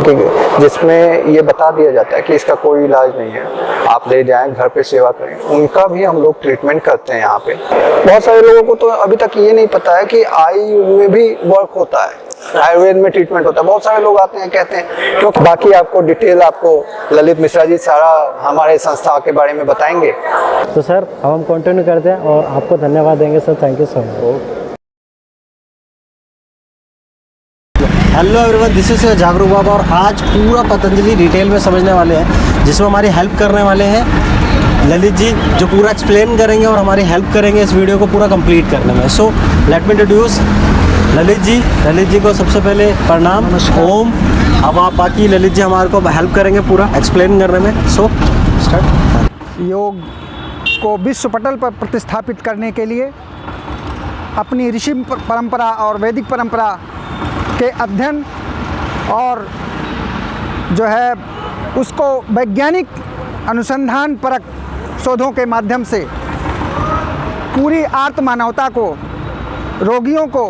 जिसमें ये बता दिया जाता है कि इसका कोई इलाज नहीं है, आप ले जाएं घर पे सेवा करें। उनका भी हम लोग ट्रीटमेंट करते हैं यहाँ पे। बहुत सारे लोगों को तो अभी तक ये नहीं पता है कि आयुर्वेद में भी वर्क होता है, आयुर्वेद में ट्रीटमेंट होता है। बहुत सारे लोग आते हैं कहते हैं, क्योंकि बाकी आपको डिटेल आपको ललित मिश्रा जी सारा हमारे संस्था के बारे में बताएंगे। तो सर अब हम कंटिन्यू करते हैं और आपको धन्यवाद देंगे sir. Thank you so much. Hello everyone, this is जागरूक बाबा और आज पूरा पतंजलि डिटेल में समझने वाले हैं, जिसमें हमारी हेल्प करने वाले हैं ललित जी, जो पूरा एक्सप्लेन करेंगे और हमारी हेल्प करेंगे इस वीडियो को पूरा कंप्लीट करने में। So let me introduce Lalit ji. Lalit ji को सबसे पहले प्रणाम, ओम। अब आप बाकी ललित जी हमारे को हेल्प करेंगे पूरा एक्सप्लेन करने में। So start. योग को विश्व पटल पर प्रतिस्थापित करने के लिए अपनी ऋषि परंपरा और वैदिक परंपरा के अध्ययन और जो है उसको वैज्ञानिक अनुसंधान परक शोधों के माध्यम से पूरी आर्त मानवता को, रोगियों को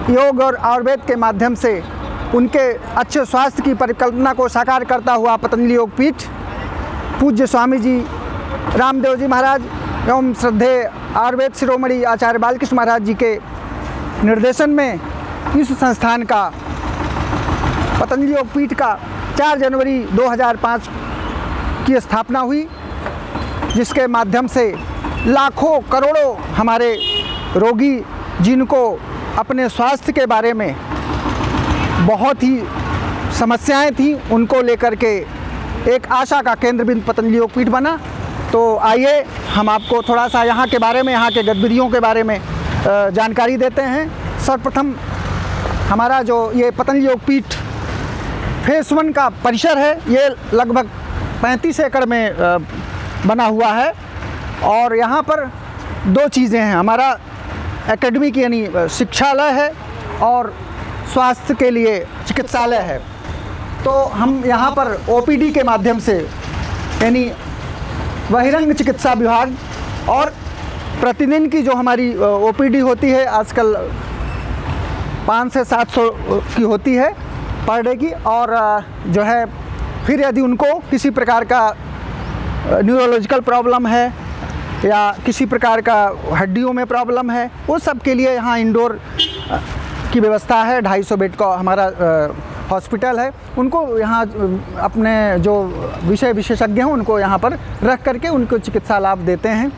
योग और आयुर्वेद के माध्यम से उनके अच्छे स्वास्थ्य की परिकल्पना को साकार करता हुआ पतंजलि योग पीठ पूज्य स्वामी जी रामदेव जी महाराज एवं श्रद्धेय आयुर्वेद शिरोमणि आचार्य बालकृष्ण महाराज जी के निर्देशन में इस संस्थान का पतंजलि योग पीठ का 4 जनवरी 2005 की स्थापना हुई, जिसके माध्यम से लाखों करोड़ों हमारे रोगी जिनको अपने स्वास्थ्य के बारे में बहुत ही समस्याएं थी, उनको लेकर के एक आशा का केंद्र बिंदु पतंजलि योग पीठ बना। तो आइए हम आपको थोड़ा सा यहाँ के बारे में, यहाँ के गतिविधियों के बारे में जानकारी देते हैं। सर्वप्रथम हमारा जो ये पतंजलि योग पीठ फेस 1 का परिसर है, ये लगभग 35 एकड़ में बना हुआ है और यहाँ पर 2 चीज़ें हैं। हमारा एकेडमिक यानी शिक्षालय है और स्वास्थ्य के लिए चिकित्सालय है। तो हम यहाँ पर ओपीडी के माध्यम से यानी बहिरंग चिकित्सा विभाग और प्रतिदिन की जो हमारी ओपीडी होती है, आजकल 500 से 700 की होती है पर डे की, और जो है फिर यदि उनको किसी प्रकार का न्यूरोलॉजिकल प्रॉब्लम है या किसी प्रकार का हड्डियों में प्रॉब्लम है, उस सब के लिए यहाँ इंडोर की व्यवस्था है। 250 बेड का हमारा हॉस्पिटल है। उनको यहाँ अपने जो विषय विशेषज्ञ हैं उनको यहाँ पर रख करके उनको चिकित्सा लाभ देते हैं।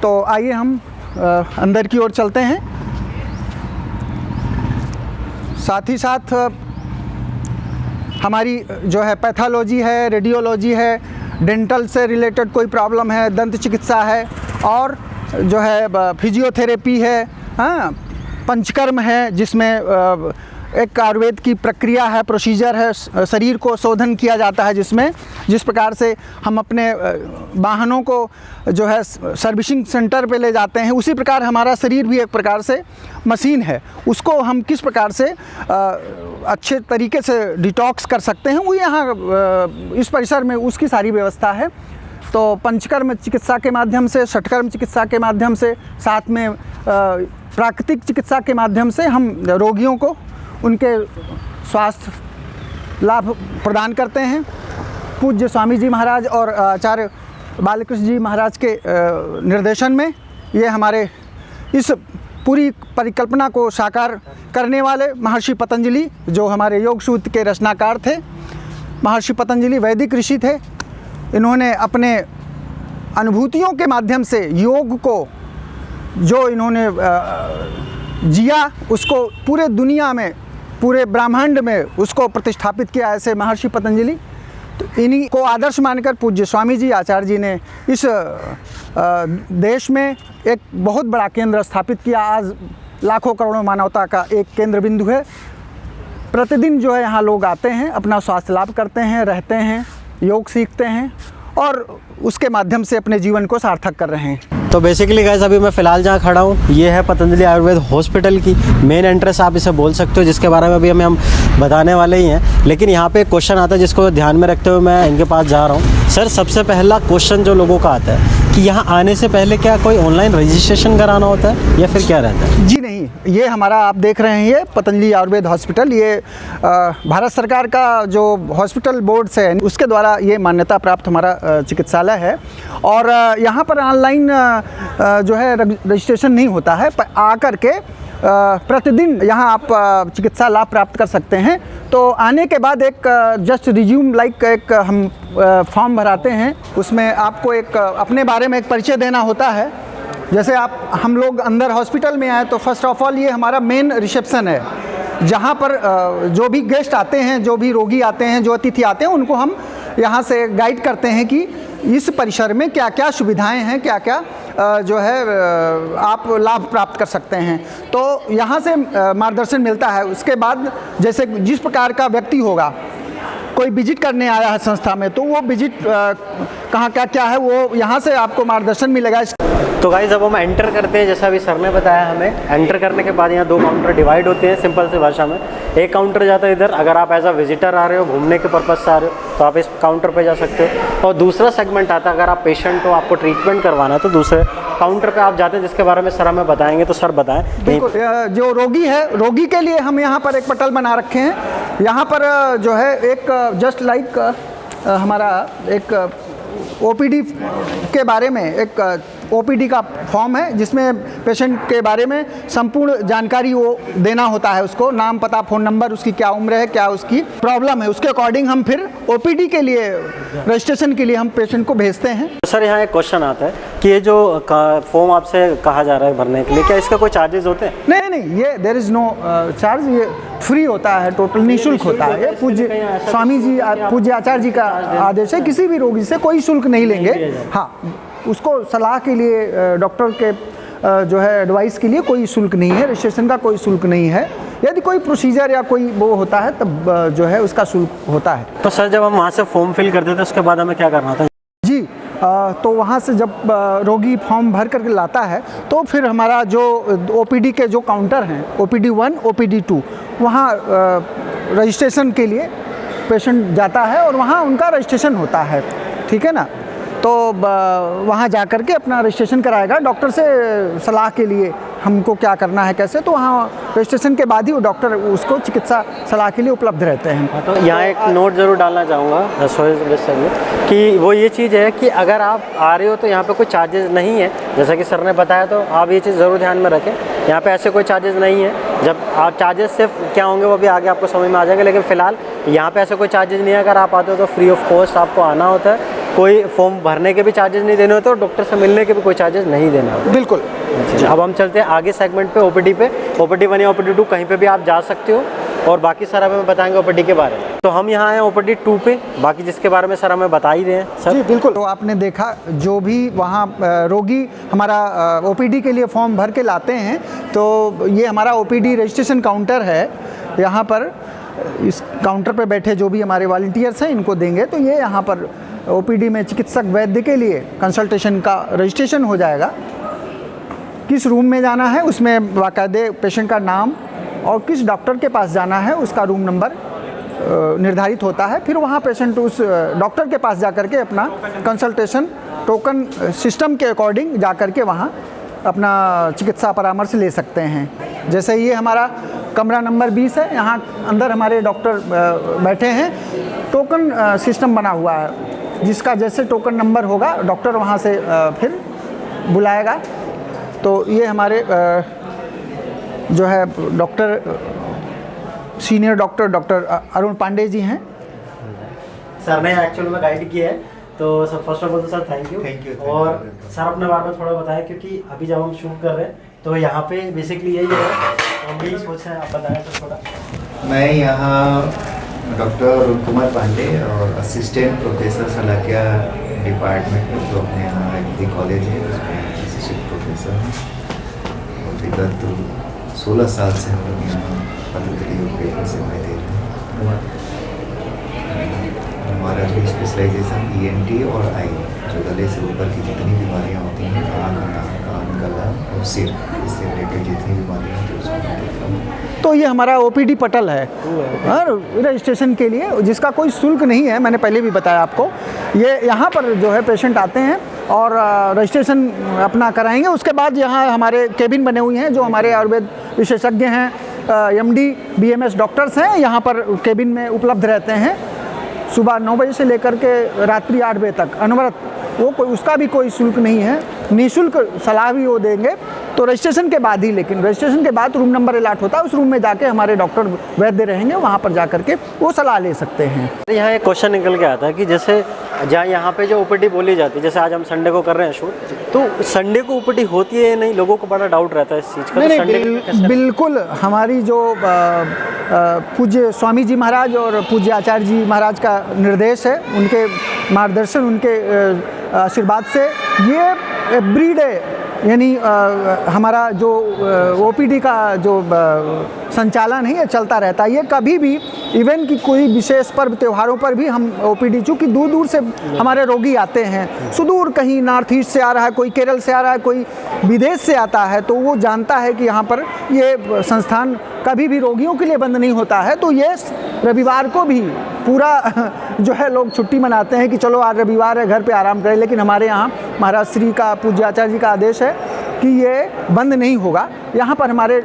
तो आइए हम अंदर की ओर चलते हैं। साथ ही साथ हमारी जो है पैथोलॉजी है, रेडियोलॉजी है, डेंटल से रिलेटेड कोई प्रॉब्लम है, दंत चिकित्सा है और जो है फिजियोथेरेपी है, हाँ, पंचकर्म है, जिसमें एक आयुर्वेद की प्रक्रिया है, प्रोसीजर है, शरीर को शोधन किया जाता है, जिसमें जिस प्रकार से हम अपने वाहनों को जो है सर्विसिंग सेंटर पे ले जाते हैं, उसी प्रकार हमारा शरीर भी एक प्रकार से मशीन है। उसको हम किस प्रकार से अच्छे तरीके से डिटॉक्स कर सकते हैं, वो यहाँ इस परिसर में उसकी सारी व्यवस्था है। तो पंचकर्म चिकित्सा के माध्यम से, षटकर्म चिकित्सा के माध्यम से, साथ में प्राकृतिक चिकित्सा के माध्यम से हम रोगियों को उनके स्वास्थ्य लाभ प्रदान करते हैं। पूज्य स्वामी जी महाराज और आचार्य बालकृष्ण जी महाराज के निर्देशन में ये हमारे इस पूरी परिकल्पना को साकार करने वाले महर्षि पतंजलि, जो हमारे योग सूत्र के रचनाकार थे, महर्षि पतंजलि वैदिक ऋषि थे। इन्होंने अपने अनुभूतियों के माध्यम से योग को जो इन्होंने जिया, उसको पूरे दुनिया में, पूरे ब्रह्मांड में उसको प्रतिष्ठापित किया। ऐसे महर्षि पतंजलि, तो इन्हीं को आदर्श मानकर पूज्य स्वामी जी आचार्य जी ने इस देश में एक बहुत बड़ा केंद्र स्थापित किया। आज लाखों करोड़ों मानवता का एक केंद्र बिंदु है। प्रतिदिन जो है यहाँ लोग आते हैं, अपना स्वास्थ्य लाभ करते हैं, रहते हैं, योग सीखते हैं और उसके माध्यम से अपने जीवन को सार्थक कर रहे हैं। तो बेसिकली गाइस, अभी मैं फ़िलहाल जहाँ खड़ा हूँ ये है पतंजलि आयुर्वेद हॉस्पिटल की मेन एंट्रेंस, आप इसे बोल सकते हो, जिसके बारे में अभी हम बताने वाले ही हैं। लेकिन यहाँ पे एक क्वेश्चन आता है जिसको ध्यान में रखते हुए मैं इनके पास जा रहा हूँ। सर, सबसे पहला क्वेश्चन जो लोगों का आता है कि यहाँ आने से पहले क्या कोई ऑनलाइन रजिस्ट्रेशन कराना होता है या फिर क्या रहता है? जी नहीं, ये हमारा आप देख रहे हैं ये पतंजलि आयुर्वेद हॉस्पिटल, ये भारत सरकार का जो हॉस्पिटल बोर्ड से है उसके द्वारा ये मान्यता प्राप्त हमारा चिकित्सालय है। और यहाँ पर ऑनलाइन जो है रजिस्ट्रेशन नहीं होता है, पर आकर के प्रतिदिन यहाँ आप चिकित्सा लाभ प्राप्त कर सकते हैं। तो आने के बाद एक जस्ट रिज्यूम लाइक एक हम फॉर्म भराते हैं, उसमें आपको एक अपने बारे में एक परिचय देना होता है। जैसे हम लोग अंदर हॉस्पिटल में आए तो फर्स्ट ऑफ ऑल ये हमारा मेन रिसेप्शन है, जहाँ पर जो भी गेस्ट आते हैं, जो भी रोगी आते हैं, जो अतिथि आते हैं, उनको हम यहाँ से गाइड करते हैं कि इस परिसर में क्या क्या सुविधाएं हैं, क्या क्या जो है आप लाभ प्राप्त कर सकते हैं। तो यहाँ से मार्गदर्शन मिलता है। उसके बाद जैसे जिस प्रकार का व्यक्ति होगा, कोई विजिट करने आया है संस्था में, तो वो विजिट कहाँ क्या क्या है वो यहाँ से आपको मार्गदर्शन मिलेगा। तो गाइस अब हम एंटर करते हैं, जैसा अभी सर ने बताया हमें। एंटर करने के बाद यहाँ 2 काउंटर डिवाइड होते हैं सिंपल सी भाषा में। एक काउंटर जाता है इधर, अगर आप एज अ विजिटर आ रहे हो, घूमने के पर्पज़ से आ रहे हो तो आप इस काउंटर पे जा सकते हो। और दूसरा सेगमेंट आता है अगर आप पेशेंट हो, आपको ट्रीटमेंट करवाना है, तो दूसरे काउंटर पे आप जाते हैं, जिसके बारे में सर हमें बताएंगे। तो सर बताएं। बिल्कुल, जो रोगी है, रोगी के लिए हम यहाँ पर एक पटल बना रखे हैं। यहाँ पर जो है एक जस्ट लाइक हमारा एक ओपीडी के बारे में एक ओपीडी का फॉर्म है, जिसमें पेशेंट के बारे में संपूर्ण जानकारी वो देना होता है, उसको नाम, पता, फ़ोन नंबर, उसकी क्या उम्र है, क्या उसकी प्रॉब्लम है, उसके अकॉर्डिंग हम फिर ओपीडी के लिए रजिस्ट्रेशन के लिए हम पेशेंट को भेजते हैं। तो सर यहाँ एक क्वेश्चन आता है कि ये जो फॉर्म आपसे कहा जा रहा है भरने के लिए, क्या इसका कोई चार्जेस होते हैं? नहीं, ये देयर इज़ नो चार्ज, ये फ्री होता है, टोटल निःशुल्क होता है। ये पूज्य स्वामी जी, पूज्य आचार्य जी का आदेश है, किसी भी रोगी से कोई शुल्क नहीं लेंगे। हाँ, उसको सलाह के लिए, डॉक्टर के जो है एडवाइस के लिए कोई शुल्क नहीं है, रजिस्ट्रेशन का कोई शुल्क नहीं है। यदि कोई प्रोसीजर या कोई वो होता है तब जो है उसका शुल्क होता है। तो सर जब हम वहाँ से फॉर्म फिल करते थे उसके बाद हमें क्या करना था? जी, तो वहाँ से जब रोगी फॉर्म भर करके लाता है तो फिर हमारा जो ओपीडी के जो काउंटर हैं, ओपीडी 1, ओपीडी 2, वहाँ रजिस्ट्रेशन के लिए पेशेंट जाता है और वहाँ उनका रजिस्ट्रेशन होता है, ठीक है ना। तो वहाँ जा कर के अपना रजिस्ट्रेशन कराएगा, डॉक्टर से सलाह के लिए हमको क्या करना है, कैसे, तो वहाँ रजिस्ट्रेशन के बाद ही वो डॉक्टर उसको चिकित्सा सलाह के लिए उपलब्ध रहते हैं। तो यहाँ एक नोट ज़रूर डालना चाहूँगा कि वो ये चीज़ है कि अगर आप आ रहे हो तो यहाँ पे कोई चार्जेस नहीं है, जैसा कि सर ने बताया, तो आप ये चीज़ ज़रूर ध्यान में रखें। यहाँ पे ऐसे कोई चार्जेस नहीं है। जब आप चार्जेस सिर्फ क्या होंगे वो भी आगे आपको समझ में आ जाएगा, लेकिन फ़िलहाल यहाँ पे ऐसे कोई चार्जेस नहीं है। अगर आप आते हो तो फ्री ऑफ कॉस्ट आपको आना होता है, कोई फॉर्म भरने के भी चार्जेस नहीं देने होते और डॉक्टर से मिलने के भी कोई चार्जेस नहीं देना होता। बिल्कुल। अब हम चलते हैं आगे सेगमेंट पे, ओपीडी पे। ओपीडी 1 या ओपीडी 2 कहीं पे भी आप जा सकते हो और बाकी सर हमें बताएंगे ओपीडी के बारे में। तो हम यहाँ आए ओपीडी 2 पे, बाकी जिसके बारे में सर हमें बता ही रहे हैं सर। जी बिल्कुल। तो आपने देखा जो भी वहाँ रोगी हमारा ओपीडी के लिए फॉर्म भर के लाते हैं, तो ये हमारा ओपीडी रजिस्ट्रेशन काउंटर है। यहाँ पर इस काउंटर पे बैठे जो भी हमारे वॉलंटियर्स हैं इनको देंगे, तो ये यहाँ पर ओपीडी में चिकित्सक वैद्य के लिए कंसल्टेशन का रजिस्ट्रेशन हो जाएगा। किस रूम में जाना है उसमें बाकायदे पेशेंट का नाम और किस डॉक्टर के पास जाना है उसका रूम नंबर निर्धारित होता है। फिर वहाँ पेशेंट उस डॉक्टर के पास जाकर के अपना कंसल्टेशन टोकन सिस्टम के अकॉर्डिंग जाकर के वहाँ अपना चिकित्सा परामर्श ले सकते हैं। जैसे ये हमारा कमरा नंबर 20 है, यहाँ अंदर हमारे डॉक्टर बैठे हैं। टोकन सिस्टम बना हुआ है, जिसका जैसे टोकन नंबर होगा डॉक्टर वहाँ से फिर बुलाएगा। तो ये हमारे जो है doctor senior doctor Arun Pandey ji हैं। सर ने एक्चुअल में गाइड किया है, तो सर फर्स्ट ऑफ ऑल तो सर थैंक यू। और सर अपने बारे में थोड़ा बताएं, क्योंकि अभी जब हम शूट कर रहे हैं तो यहाँ पे बेसिकली यही है, हम भी सोच रहे हैं, आप बताएं सर थोड़ा। मैं यहाँ डॉक्टर अरुण कुमार पांडे और असिस्टेंट प्रोफेसर सलाकिया डिपार्टमेंट में, जो अपने यहाँ एक कॉलेज है उसमें असिस्टेंट प्रोफेसर हैं। और विगत 16 साल से हम लोग यहाँ पतंजलि योग में सेवाएं दे रहे हैं। हमारा जो स्पेशलाइजेशन ENT और आई, जो गले से ऊपर की जितनी बीमारियाँ होती हैं, आँख, कान, गला और सिर, इससे रिलेटेड जितनी बीमारियाँ होती हैं उसको देखता हूँ। तो ये हमारा ओपीडी पटल है और रजिस्ट्रेशन के लिए, जिसका कोई शुल्क नहीं है। मैंने पहले भी बताया आपको। ये यहाँ पर जो है पेशेंट आते हैं और रजिस्ट्रेशन अपना कराएंगे। उसके बाद यहाँ हमारे केबिन बने हुए हैं, जो हमारे आयुर्वेद विशेषज्ञ हैं, एमडी बीएमएस डॉक्टर्स हैं, यहाँ पर केबिन में उपलब्ध रहते हैं। सुबह 9 बजे से लेकर के रात्रि 8 बजे तक अनवरत, वो कोई उसका भी कोई शुल्क नहीं है, निःशुल्क सलाह भी वो देंगे। तो रजिस्ट्रेशन के बाद ही, लेकिन रजिस्ट्रेशन के बाद रूम नंबर अलाट होता है, उस रूम में जाके हमारे डॉक्टर वैद्य रहेंगे, वहाँ पर जा करके वो सलाह ले सकते हैं। यहाँ एक क्वेश्चन निकल के आता है कि जैसे जहाँ यहाँ पे जो ओपीडी बोली जाती है, जैसे आज हम संडे को कर रहे हैं शूट, तो संडे को ओपीडी होती है या नहीं, लोगों को बड़ा डाउट रहता है इस चीज़ का। नहीं, तो नहीं, बिल्कुल हमारी जो पूज्य स्वामी जी महाराज और पूज्य आचार्य जी महाराज का निर्देश है, उनके मार्गदर्शन, उनके आशीर्वाद से ये एवरीडे, यानी हमारा जो ओपीडी का जो संचालन है ये चलता रहता है। ये कभी भी इवन कि कोई विशेष पर्व त्योहारों पर भी हम ओपीडी, चूँकि दूर दूर से हमारे रोगी आते हैं, सुदूर कहीं नॉर्थ ईस्ट से आ रहा है, कोई केरल से आ रहा है, कोई विदेश से आता है, तो वो जानता है कि यहाँ पर ये संस्थान कभी भी रोगियों के लिए बंद नहीं होता है। तो ये रविवार को भी पूरा जो है लोग छुट्टी मनाते हैं कि चलो आज रविवार है, घर पे आराम करें, लेकिन हमारे यहाँ महाराज श्री का, पूज्य आचार्य जी का आदेश है कि ये बंद नहीं होगा। यहाँ पर हमारे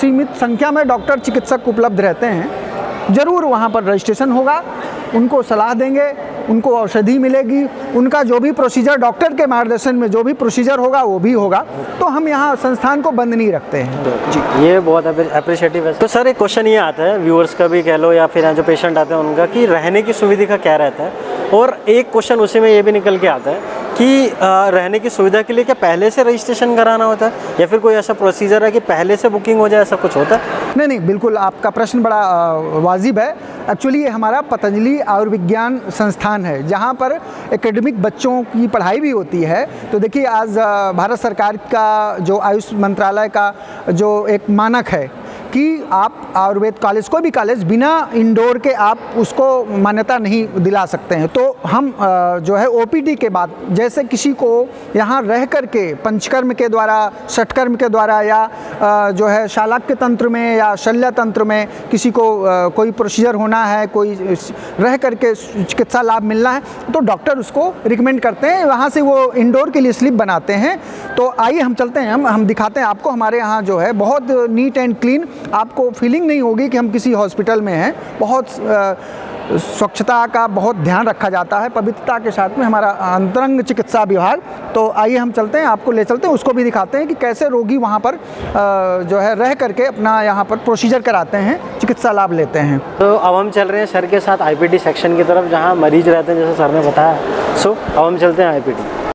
सीमित संख्या में डॉक्टर चिकित्सक उपलब्ध रहते हैं। ज़रूर वहाँ पर रजिस्ट्रेशन होगा, उनको सलाह देंगे, उनको औषधि मिलेगी, उनका जो भी प्रोसीजर डॉक्टर के मार्गदर्शन में जो भी प्रोसीजर होगा वो भी होगा। तो हम यहाँ संस्थान को बंद नहीं रखते हैं जी। ये बहुत अप्रिशिएटिव है। तो सर एक क्वेश्चन ये आता है, व्यूअर्स का भी कह लो या फिर यहाँ जो पेशेंट आते हैं उनका, कि रहने की सुविधा का क्या रहता है। और एक क्वेश्चन उसी में ये भी निकल के आता है कि रहने की सुविधा के लिए क्या पहले से रजिस्ट्रेशन कराना होता है या फिर कोई ऐसा प्रोसीजर है कि पहले से बुकिंग हो जाए, ऐसा कुछ होता है? नहीं नहीं, बिल्कुल आपका प्रश्न बड़ा वाजिब है। एक्चुअली ये हमारा पतंजलि आयुर्विज्ञान संस्थान है, जहाँ पर एकेडमिक बच्चों की पढ़ाई भी होती है। तो देखिए आज भारत सरकार का जो आयुष मंत्रालय का जो एक मानक है कि आप आयुर्वेद कॉलेज, कोई भी कॉलेज बिना इंडोर के आप उसको मान्यता नहीं दिला सकते हैं। तो हम जो है ओपीडी के बाद, जैसे किसी को यहाँ रह कर के पंचकर्म के द्वारा, षटकर्म के द्वारा या जो है शालाक्य तंत्र में या शल्य तंत्र में किसी को कोई प्रोसीजर होना है, कोई रह कर के चिकित्सा लाभ मिलना है, तो डॉक्टर उसको रिकमेंड करते हैं, वहाँ से वो इंडोर के लिए स्लिप बनाते हैं। तो आइए हम चलते हैं, हम दिखाते हैं आपको। हमारे यहाँ जो है बहुत नीट एंड क्लीन, आपको फीलिंग नहीं होगी कि हम किसी हॉस्पिटल में हैं। बहुत स्वच्छता का बहुत ध्यान रखा जाता है, पवित्रता के साथ में हमारा अंतरंग चिकित्सा विभाग। तो आइए हम चलते हैं, आपको ले चलते हैं, उसको भी दिखाते हैं कि कैसे रोगी वहाँ पर जो है रह करके अपना यहाँ पर प्रोसीजर कराते हैं, चिकित्सा लाभ लेते हैं। तो अब हम चल रहे हैं सर के साथ आईपीडी सेक्शन की तरफ, जहाँ मरीज रहते हैं, जैसे सर ने बताया। सो अब हम चलते हैं आईपीडी।